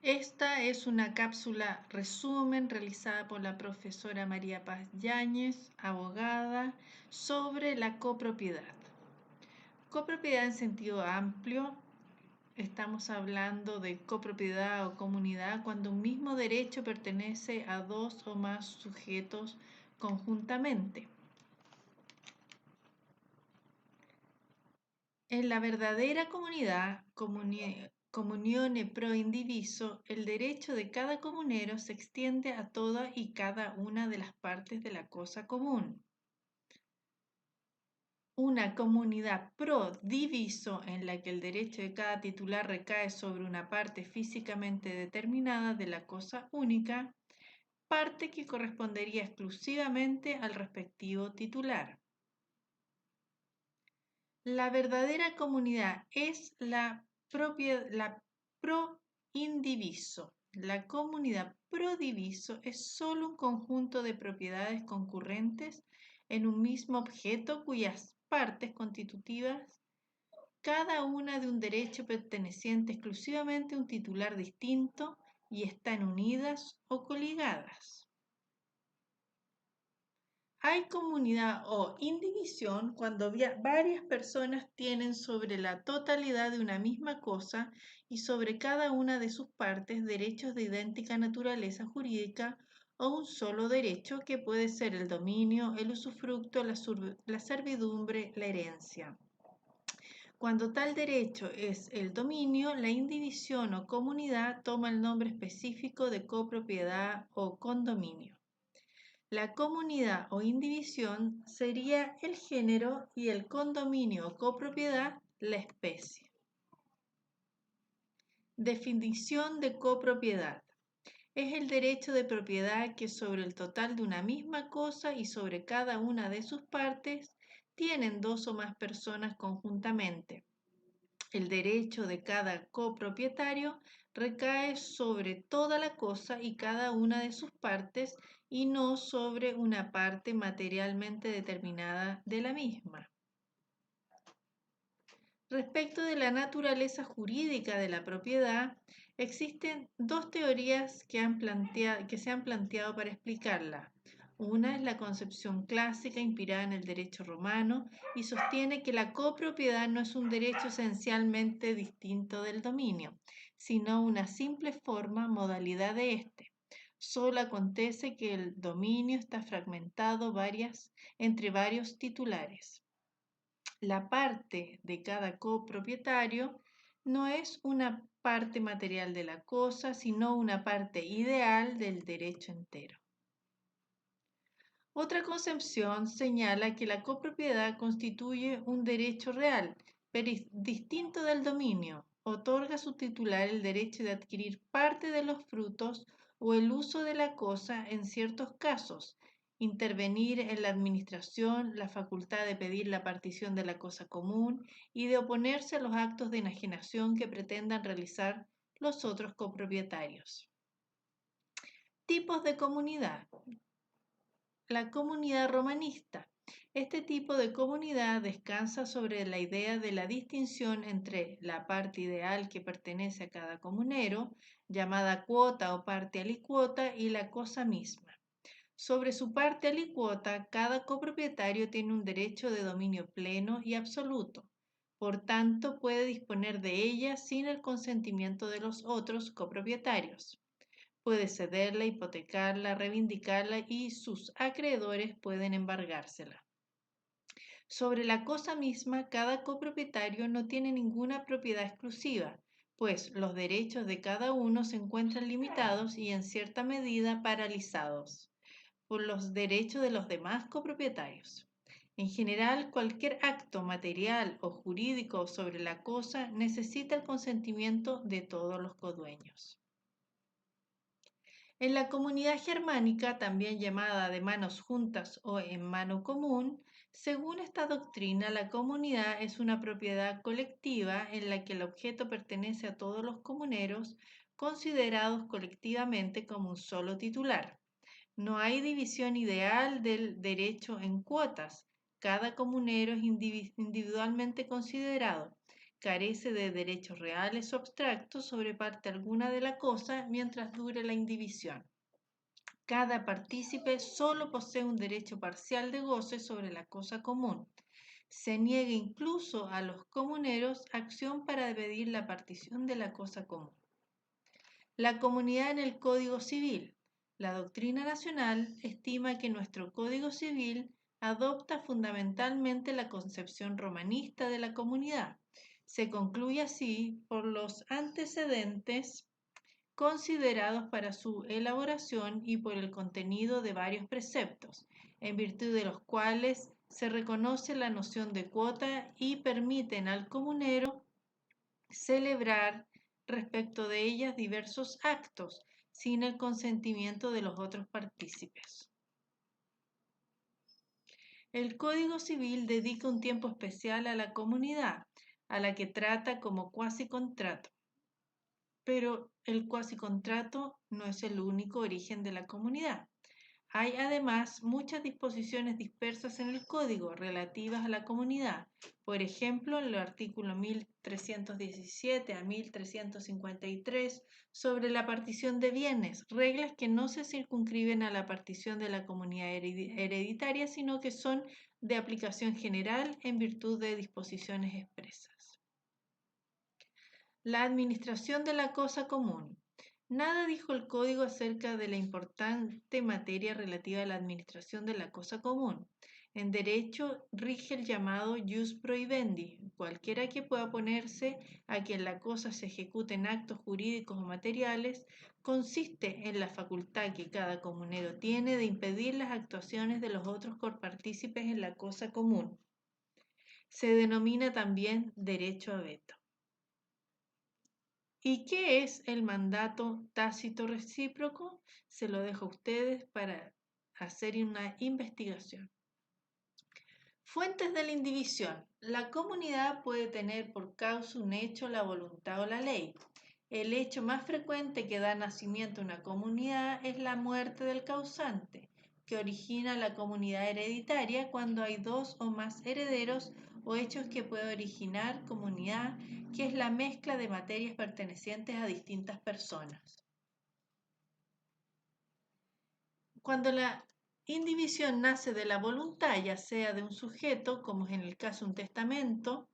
Esta es una cápsula resumen realizada por la profesora María Paz Yáñez, abogada, sobre la copropiedad. Copropiedad en sentido amplio, estamos hablando de copropiedad o comunidad cuando un mismo derecho pertenece a dos o más sujetos conjuntamente. En la verdadera comunidad, comunione pro indiviso, el derecho de cada comunero se extiende a toda y cada una de las partes de la cosa común. Una comunidad pro diviso en la que el derecho de cada titular recae sobre una parte físicamente determinada de la cosa única, parte que correspondería exclusivamente al respectivo titular. La verdadera comunidad es la pro indiviso. La comunidad pro diviso es solo un conjunto de propiedades concurrentes en un mismo objeto cuyas partes constitutivas, cada una de un derecho perteneciente exclusivamente a un titular distinto y están unidas o coligadas. Hay comunidad o indivisión cuando varias personas tienen sobre la totalidad de una misma cosa y sobre cada una de sus partes derechos de idéntica naturaleza jurídica o un solo derecho que puede ser el dominio, el usufructo, la servidumbre, la herencia. Cuando tal derecho es el dominio, la indivisión o comunidad toma el nombre específico de copropiedad o condominio. La comunidad o indivisión sería el género y el condominio o copropiedad la especie. Definición de copropiedad. Es el derecho de propiedad que sobre el total de una misma cosa y sobre cada una de sus partes tienen dos o más personas conjuntamente. El derecho de cada copropietario recae sobre toda la cosa y cada una de sus partes y no sobre una parte materialmente determinada de la misma. Respecto de la naturaleza jurídica de la propiedad, existen dos teorías que se han planteado para explicarla. Una es la concepción clásica inspirada en el derecho romano y sostiene que la copropiedad no es un derecho esencialmente distinto del dominio, sino una simple forma, modalidad de este. Solo acontece que el dominio está fragmentado entre varios titulares. La parte de cada copropietario no es una parte material de la cosa, sino una parte ideal del derecho entero. Otra concepción señala que la copropiedad constituye un derecho real, pero distinto del dominio. Otorga a su titular el derecho de adquirir parte de los frutos o el uso de la cosa en ciertos casos, intervenir en la administración, la facultad de pedir la partición de la cosa común y de oponerse a los actos de enajenación que pretendan realizar los otros copropietarios. Tipos de comunidad. La comunidad romanista. Este tipo de comunidad descansa sobre la idea de la distinción entre la parte ideal que pertenece a cada comunero, llamada cuota o parte alicuota, y la cosa misma. Sobre su parte alicuota, cada copropietario tiene un derecho de dominio pleno y absoluto. Por tanto, puede disponer de ella sin el consentimiento de los otros copropietarios. Puede cederla, hipotecarla, reivindicarla y sus acreedores pueden embargársela. Sobre la cosa misma, cada copropietario no tiene ninguna propiedad exclusiva, pues los derechos de cada uno se encuentran limitados y en cierta medida paralizados por los derechos de los demás copropietarios. En general, cualquier acto material o jurídico sobre la cosa necesita el consentimiento de todos los codueños. En la comunidad germánica, también llamada de manos juntas o en mano común, según esta doctrina, la comunidad es una propiedad colectiva en la que el objeto pertenece a todos los comuneros, considerados colectivamente como un solo titular. No hay división ideal del derecho en cuotas. Cada comunero es individualmente considerado. carece de derechos reales o abstractos sobre parte alguna de la cosa mientras dure la indivisión. Cada partícipe solo posee un derecho parcial de goce sobre la cosa común. Se niega incluso a los comuneros acción para pedir la partición de la cosa común. La comunidad en el Código Civil. La doctrina nacional estima que nuestro Código Civil adopta fundamentalmente la concepción romanista de la comunidad. Se concluye así por los antecedentes considerados para su elaboración y por el contenido de varios preceptos, en virtud de los cuales se reconoce la noción de cuota y permiten al comunero celebrar respecto de ellas diversos actos sin el consentimiento de los otros partícipes. El Código Civil dedica un tiempo especial a la comunidad, a la que trata como cuasi contrato. Pero el cuasicontrato no es el único origen de la comunidad. Hay además muchas disposiciones dispersas en el código relativas a la comunidad. Por ejemplo, en el artículo 1317 a 1353 sobre la partición de bienes, reglas que no se circunscriben a la partición de la comunidad hereditaria, sino que son de aplicación general en virtud de disposiciones expresas. La administración de la cosa común. Nada dijo el código acerca de la importante materia relativa a la administración de la cosa común. En derecho rige el llamado jus prohibendi, cualquiera que pueda oponerse a que la cosa se ejecute en actos jurídicos o materiales, consiste en la facultad que cada comunero tiene de impedir las actuaciones de los otros copartícipes en la cosa común. Se denomina también derecho a veto. ¿Y qué es el mandato tácito recíproco? Se lo dejo a ustedes para hacer una investigación. Fuentes de la indivisión. La comunidad puede tener por causa un hecho, la voluntad o la ley. El hecho más frecuente que da nacimiento a una comunidad es la muerte del causante, que origina la comunidad hereditaria cuando hay dos o más herederos o hechos que puede originar comunidad, que es la mezcla de materias pertenecientes a distintas personas. Cuando la indivisión nace de la voluntad, ya sea de un sujeto, como es en el caso de un testamento,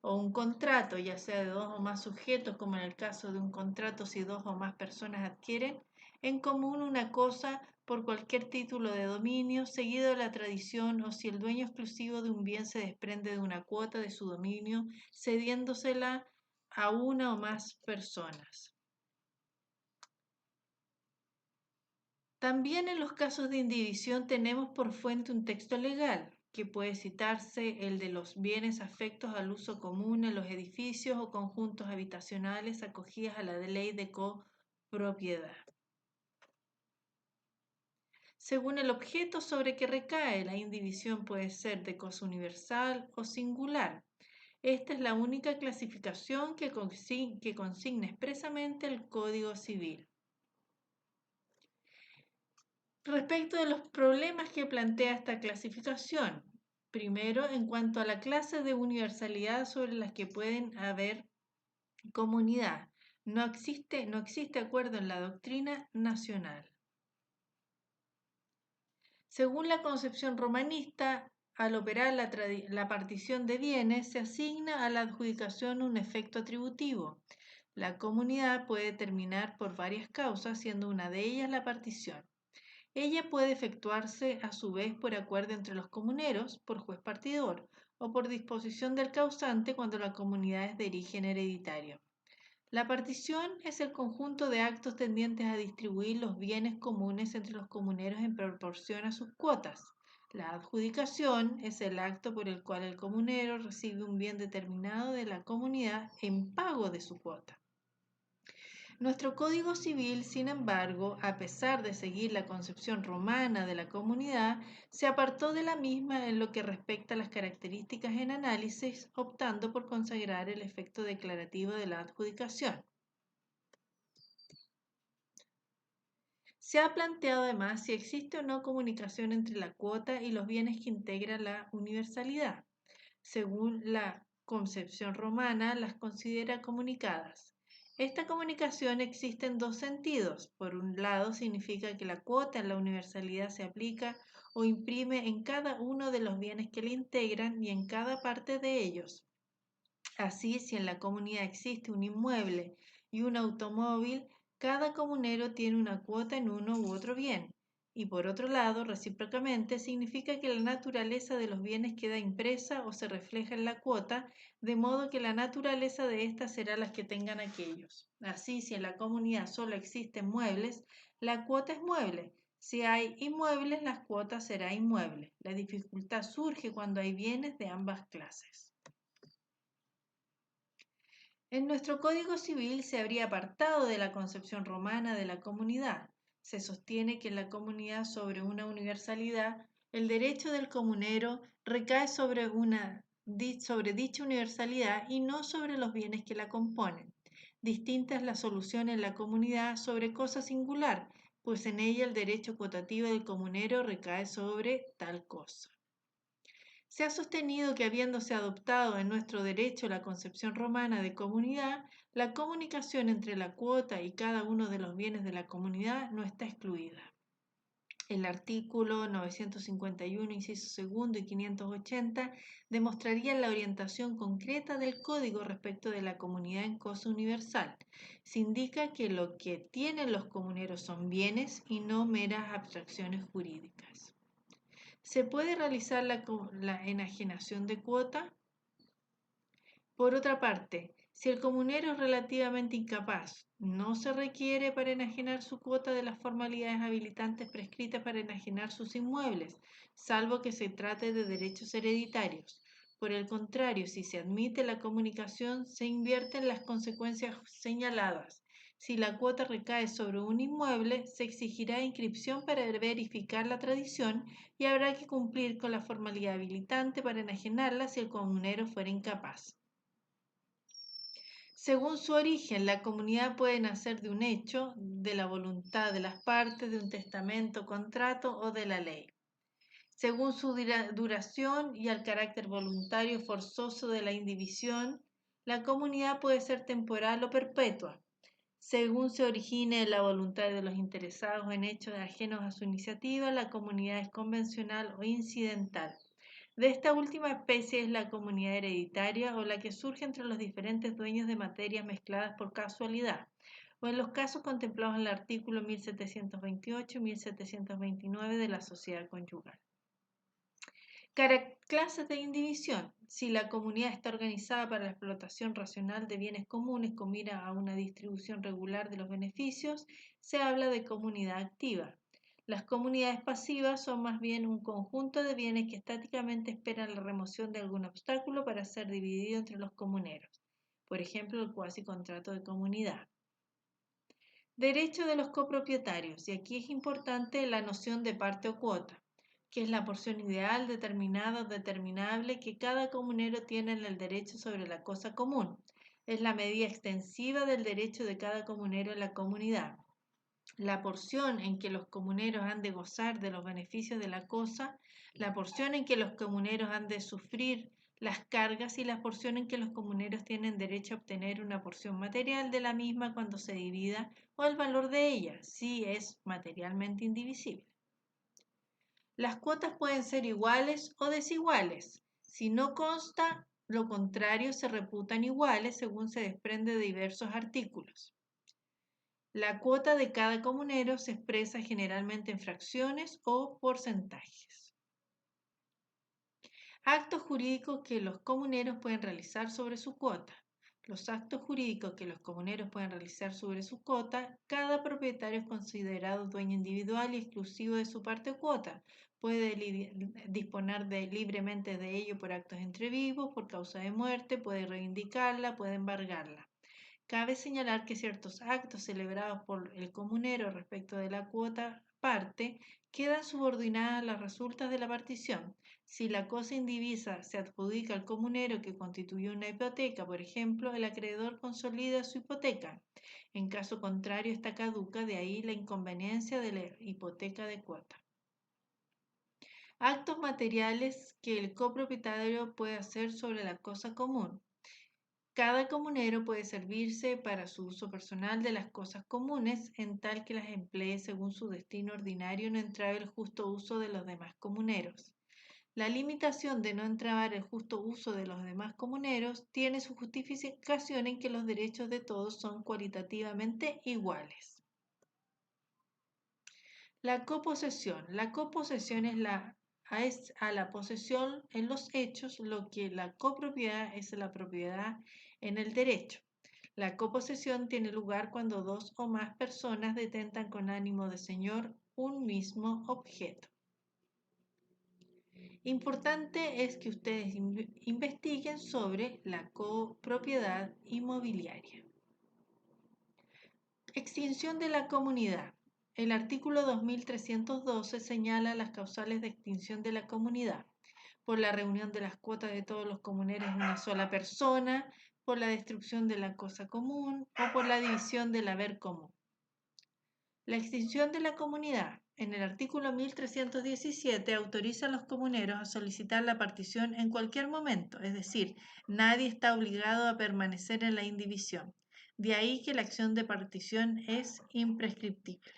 o un contrato, ya sea de dos o más sujetos, como en el caso de un contrato si dos o más personas adquieren en común una cosa por cualquier título de dominio, seguido de la tradición, o si el dueño exclusivo de un bien se desprende de una cuota de su dominio, cediéndosela a una o más personas. También en los casos de indivisión tenemos por fuente un texto legal, que puede citarse el de los bienes afectos al uso común en los edificios o conjuntos habitacionales acogidos a la ley de copropiedad. Según el objeto sobre que recae, la indivisión puede ser de cosa universal o singular. Esta es la única clasificación que consigna expresamente el Código Civil. Respecto de los problemas que plantea esta clasificación, primero, en cuanto a la clase de universalidad sobre las que pueden haber comunidad, no existe acuerdo en la doctrina nacional. Según la concepción romanista, al operar la partición de bienes, se asigna a la adjudicación un efecto atributivo. La comunidad puede terminar por varias causas, siendo una de ellas la partición. Ella puede efectuarse a su vez por acuerdo entre los comuneros, por juez partidor, o por disposición del causante cuando la comunidad es de origen hereditario. La partición es el conjunto de actos tendientes a distribuir los bienes comunes entre los comuneros en proporción a sus cuotas. La adjudicación es el acto por el cual el comunero recibe un bien determinado de la comunidad en pago de su cuota. Nuestro Código Civil, sin embargo, a pesar de seguir la concepción romana de la comunidad, se apartó de la misma en lo que respecta a las características en análisis, optando por consagrar el efecto declarativo de la adjudicación. Se ha planteado además si existe o no comunicación entre la cuota y los bienes que integran la universalidad. Según la concepción romana las considera comunicadas. Esta comunicación existe en dos sentidos. Por un lado, significa que la cuota en la universalidad se aplica o imprime en cada uno de los bienes que le integran y en cada parte de ellos. Así, si en la comunidad existe un inmueble y un automóvil, cada comunero tiene una cuota en uno u otro bien. Y por otro lado, recíprocamente, significa que la naturaleza de los bienes queda impresa o se refleja en la cuota, de modo que la naturaleza de éstas será las que tengan aquellos. Así, si en la comunidad solo existen muebles, la cuota es mueble. Si hay inmuebles, la cuota será inmueble. La dificultad surge cuando hay bienes de ambas clases. En nuestro Código Civil se habría apartado de la concepción romana de la comunidad. Se sostiene que en la comunidad sobre una universalidad, el derecho del comunero recae sobre dicha universalidad y no sobre los bienes que la componen. Distinta es la solución en la comunidad sobre cosa singular, pues en ella el derecho cuotativo del comunero recae sobre tal cosa. Se ha sostenido que habiéndose adoptado en nuestro derecho la concepción romana de comunidad, la comunicación entre la cuota y cada uno de los bienes de la comunidad no está excluida. El artículo 951, inciso segundo y 580 demostrarían la orientación concreta del código respecto de la comunidad en cosa universal. Se indica que lo que tienen los comuneros son bienes y no meras abstracciones jurídicas. ¿Se puede realizar la enajenación de cuota? Por otra parte, si el comunero es relativamente incapaz, no se requiere para enajenar su cuota de las formalidades habilitantes prescritas para enajenar sus inmuebles, salvo que se trate de derechos hereditarios. Por el contrario, si se admite la comunicación, se invierten las consecuencias señaladas. Si la cuota recae sobre un inmueble, se exigirá inscripción para verificar la tradición y habrá que cumplir con la formalidad habilitante para enajenarla si el comunero fuera incapaz. Según su origen, la comunidad puede nacer de un hecho, de la voluntad de las partes, de un testamento, contrato o de la ley. Según su duración y al carácter voluntario forzoso de la indivisión, la comunidad puede ser temporal o perpetua. Según se origine la voluntad de los interesados en hechos ajenos a su iniciativa, la comunidad es convencional o incidental. De esta última especie es la comunidad hereditaria o la que surge entre los diferentes dueños de materias mezcladas por casualidad, o en los casos contemplados en el artículo 1728 y 1729 de la sociedad conyugal. Clases de indivisión. Si la comunidad está organizada para la explotación racional de bienes comunes con mira a una distribución regular de los beneficios, se habla de comunidad activa. Las comunidades pasivas son más bien un conjunto de bienes que estáticamente esperan la remoción de algún obstáculo para ser dividido entre los comuneros. Por ejemplo, el cuasi contrato de comunidad. Derecho de los copropietarios. Y aquí es importante la noción de parte o cuota, que es la porción ideal, determinada o determinable que cada comunero tiene en el derecho sobre la cosa común. Es la medida extensiva del derecho de cada comunero en la comunidad. La porción en que los comuneros han de gozar de los beneficios de la cosa, la porción en que los comuneros han de sufrir las cargas y la porción en que los comuneros tienen derecho a obtener una porción material de la misma cuando se divida o el valor de ella, si es materialmente indivisible. Las cuotas pueden ser iguales o desiguales. Si no consta lo contrario, se reputan iguales según se desprende de diversos artículos. La cuota de cada comunero se expresa generalmente en fracciones o porcentajes. Actos jurídicos que los comuneros pueden realizar sobre su cuota. Los actos jurídicos que los comuneros pueden realizar sobre su cuota, cada propietario es considerado dueño individual y exclusivo de su parte o cuota. Puede disponer libremente de ello por actos entre vivos, por causa de muerte, puede reivindicarla, puede embargarla. Cabe señalar que ciertos actos celebrados por el comunero respecto de la cuota parte quedan subordinadas a las resultas de la partición. Si la cosa indivisa se adjudica al comunero que constituyó una hipoteca, por ejemplo, el acreedor consolida su hipoteca. En caso contrario, está caduca, de ahí la inconveniencia de la hipoteca de cuota. Actos materiales que el copropietario puede hacer sobre la cosa común. Cada comunero puede servirse para su uso personal de las cosas comunes, en tal que las emplee según su destino ordinario y no entrave el justo uso de los demás comuneros. La limitación de no entrabar el justo uso de los demás comuneros tiene su justificación en que los derechos de todos son cualitativamente iguales. La coposesión. La coposesión es a la posesión en los hechos lo que la copropiedad es a la propiedad en el derecho. La coposesión tiene lugar cuando dos o más personas detentan con ánimo de señor un mismo objeto. Importante es que ustedes investiguen sobre la copropiedad inmobiliaria. Extinción de la comunidad. El artículo 2312 señala las causales de extinción de la comunidad: por la reunión de las cuotas de todos los comuneros en una sola persona, por la destrucción de la cosa común o por la división del haber común. La extinción de la comunidad. En el artículo 1317 autoriza a los comuneros a solicitar la partición en cualquier momento, es decir, nadie está obligado a permanecer en la indivisión. De ahí que la acción de partición es imprescriptible.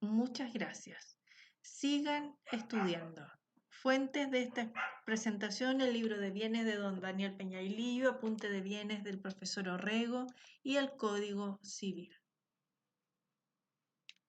Muchas gracias. Sigan estudiando. Fuentes de esta presentación: el libro de bienes de don Daniel Peñailillo, apunte de bienes del profesor Orrego y el Código Civil.